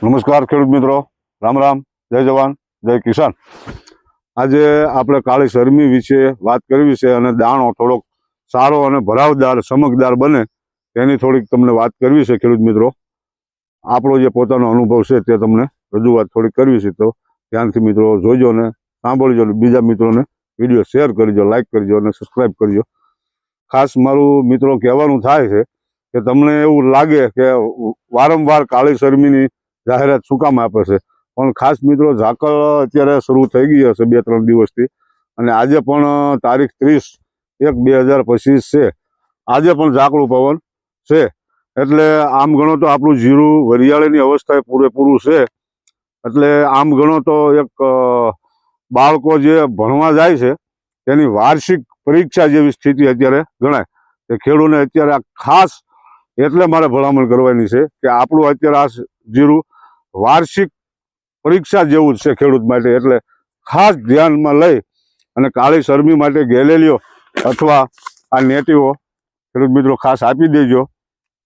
નમસ્કાર ખેડૂત મિત્રો, રામ રામ, જય જવાન જય કિસાન। આજે આપણે કાળી શરમી વિશે વાત કરવી છે અને દાણો થોડોક સારો અને ભરાવદાર ચમકદાર બને તેની થોડીક તમને વાત કરવી છે ખેડૂત મિત્રો। આપણો જે પોતાનો અનુભવ છે તે તમને રજૂઆત થોડીક કરવી છે, તો ધ્યાનથી મિત્રો જોજો ને સાંભળજો ને બીજા મિત્રોને વિડીયો શેર કરજો, લાઇક કરજો અને સબસ્ક્રાઈબ કરજો। ખાસ મારું મિત્રો કહેવાનું થાય છે કે તમને એવું લાગે કે વારંવાર કાળી શરમીની જાહેરાત શું કામ આપે છે, પણ ખાસ મિત્રો ઝાકળ અત્યારે શરૂ થઈ ગઈ હશે 2-3 દિવસથી, અને આજે પણ તારીખ 30/1/2025 છે। આજે પણ ઝાકળું પવન છે, એટલે આમ ગણો તો આપણું જીરું વરિયાળીની અવસ્થાએ પૂરેપૂરું છે। એટલે આમ ગણો તો એક બાળકો જે ભણવા જાય છે તેની વાર્ષિક પરીક્ષા જેવી સ્થિતિ અત્યારે ગણાય। કે ખેડૂતને અત્યારે આ ખાસ એટલે મારે ભલામણ કરવાની છે કે આપણું અત્યારે આ જીરું વાર્ષિક પરીક્ષા જેવું જ છે ખેડૂત માટે। એટલે ખાસ ધ્યાનમાં લઈ અને કાળી શરમી માટે ગેલેલિયો અથવા આ નેટિવો ખેડૂત મિત્રો ખાસ આપી દેજો,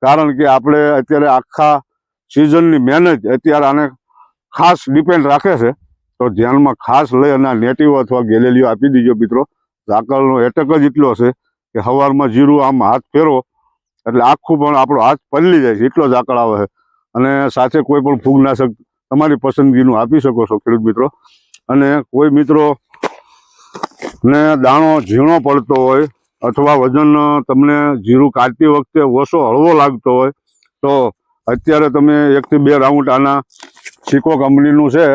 કારણ કે આપણે અત્યારે આખા સિઝનની મહેનત અત્યારે આને ખાસ ડિપેન્ડ રાખે છે। તો ધ્યાનમાં ખાસ લઈ અને આ નેટિવો અથવા ગેલેલિયો આપી દેજો મિત્રો। ઝાકળનો એટક જ એટલો છે કે સવારમાં જીરું આમ હાથ ફેરો એટલે આખું પણ આપણો હાથ પલળી જાય છે, એટલો ઝાકળ આવે છે। અને સાથે કોઈ પણ ફૂગનાશક તમારી પસંદગીનું આપી શકો છો ખેડૂત મિત્રો। અને કોઈ મિત્રો ને દાણો ઝીણો પડતો હોય અથવા વજન તમને જીરું કાઢતી વખતે ઓછો હળવો લાગતો હોય તો અત્યારે તમે 1 થી 2 રાઉન્ડ આના સિકો કંપનીનું છે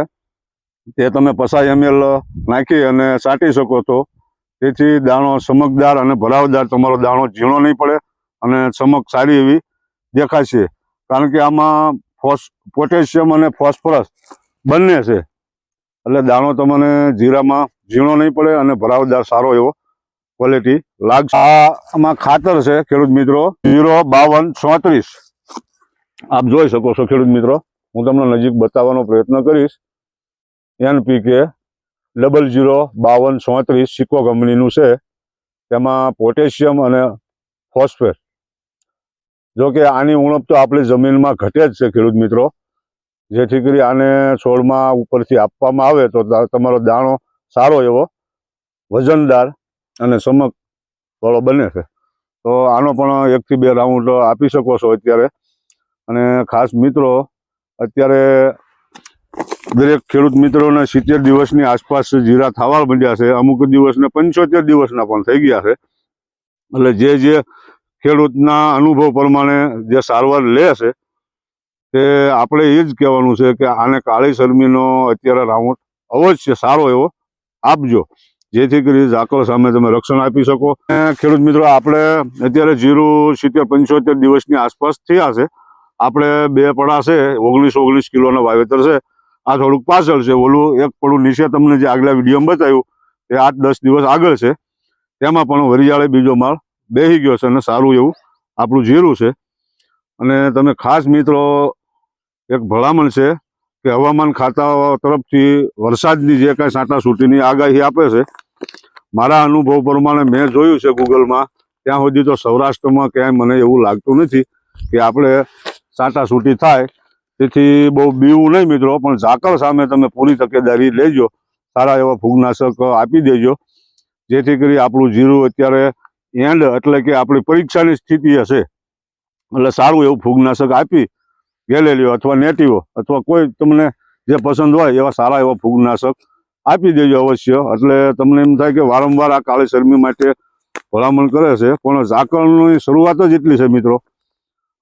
તે તમે 50 ml નાખી અને છાંટી શકો છો। તેથી દાણો ચમકદાર અને ભરાવદાર તમારો દાણો ઝીણો નહીં પડે અને ચમક સારી એવી દેખાશે, કારણ કે આમાં પોટેશિયમ અને ફોસ્ફરસ બંને છે, એટલે દાણો તમને જીરામાં ઝીણો નહીં પડે અને ભરાવદાર સારો એવો ક્વોલિટી લાગશે। આમાં ખાતર છે ખેડૂત મિત્રો 05234, આપ જોઈ શકો છો ખેડૂત મિત્રો। હું તમને નજીક બતાવવાનો પ્રયત્ન કરીશ। NPK 005234 સિકો કંપનીનું છે, તેમાં પોટેશિયમ અને ફોસ્ફેટ, જો કે આની ઉણપ તો આપણી જમીનમાં ઘટે જ છે ખેડૂત મિત્રો, જેથી કરી આને છોડમાં ઉપરથી આપવામાં આવે તો તમારો દાણો સારો એવો વજનદાર અને ચમક વાળો બને છે। તો આનો પણ 1 થી 2 રાઉન્ડ આપી શકો છો અત્યારે। અને ખાસ મિત્રો અત્યારે દરેક ખેડૂત મિત્રોને 70 દિવસની આસપાસ જીરા થવા માંડ્યા છે, અમુક દિવસને 75 દિવસના પણ થઈ ગયા છે। એટલે જે ખેડૂતના અનુભવ પ્રમાણે જે સારવાર લે છે તે આપણે એ જ કહેવાનું છે કે આને કાળી શરમીનો અત્યારે રાઉન્ડ અવશ્ય સારો એવો આપજો, જેથી કરી ઝાકળ સામે તમે રક્ષણ આપી શકો। ખેડૂત મિત્રો આપણે અત્યારે જીરું 70-75 દિવસની આસપાસ થયા છે। આપણે 2 પડા છે, 19 કિલોના વાવેતર છે। આ થોડુંક પાછળ છે, ઓલું એક પડું નીચે તમને જે આગલા વિડીયોમાં બતાવ્યું તે 8-10 દિવસ આગળ છે, તેમાં પણ વરિયાળે બીજો માળ બેસી ગયો છે અને સારું એવું આપણું જીરું છે। અને તમે ખાસ મિત્રો એક ભલામણ છે કે હવામાન ખાતા તરફથી વરસાદની જે કાંઈ છાંટાછૂટીની આગાહી આપે છે, મારા અનુભવ પ્રમાણે મેં જોયું છે ગૂગલમાં, ત્યાં સુધી તો સૌરાષ્ટ્રમાં ક્યાંય મને એવું લાગતું નથી કે આપણે છાંટાછૂટી થાય। તેથી બહુ બીવું નહીં મિત્રો, પણ ઝાકળ સામે તમે પૂરી તકેદારી લેજો, સારા એવા ફૂગનાશક આપી દેજો, જેથી કરી આપણું જીરું અત્યારે એન્ડ એટલે કે આપણી પરીક્ષાની સ્થિતિ હશે, એટલે સારું એવું ફૂગનાશક આપી ગેલેલિયો અથવા નેટિવો અથવા કોઈ તમને જે પસંદ હોય એવા સારા એવા ફૂગનાશક આપી દેજો અવશ્ય। એટલે તમને એમ થાય કે વારંવાર આ કાળી શરમી માટે ભલામણ કરે છે, પણ ઝાકળની શરૂઆત જ એટલી છે મિત્રો।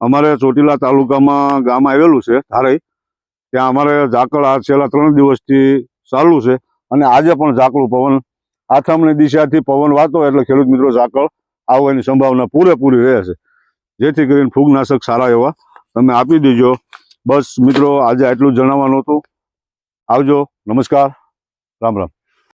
અમારે ચોટીલા તાલુકામાં ગામ આવેલું છે ધારઈ, ત્યાં અમારે ઝાકળ આ છેલ્લા 3 દિવસથી ચાલુ છે, અને આજે પણ ઝાકળું પવન આથમણી દિશાથી પવન વાતો એટલે ખેડૂત મિત્રો ઝાકળ આવવાની સંભાવના પૂરેપૂરી રહે છે, જેથી કરીને ફૂગનાશક સારા એવા તમે આપી દેજો। બસ મિત્રો આજે આટલું જ જણાવવાનું હતું। આવજો, નમસ્કાર, રામ રામ।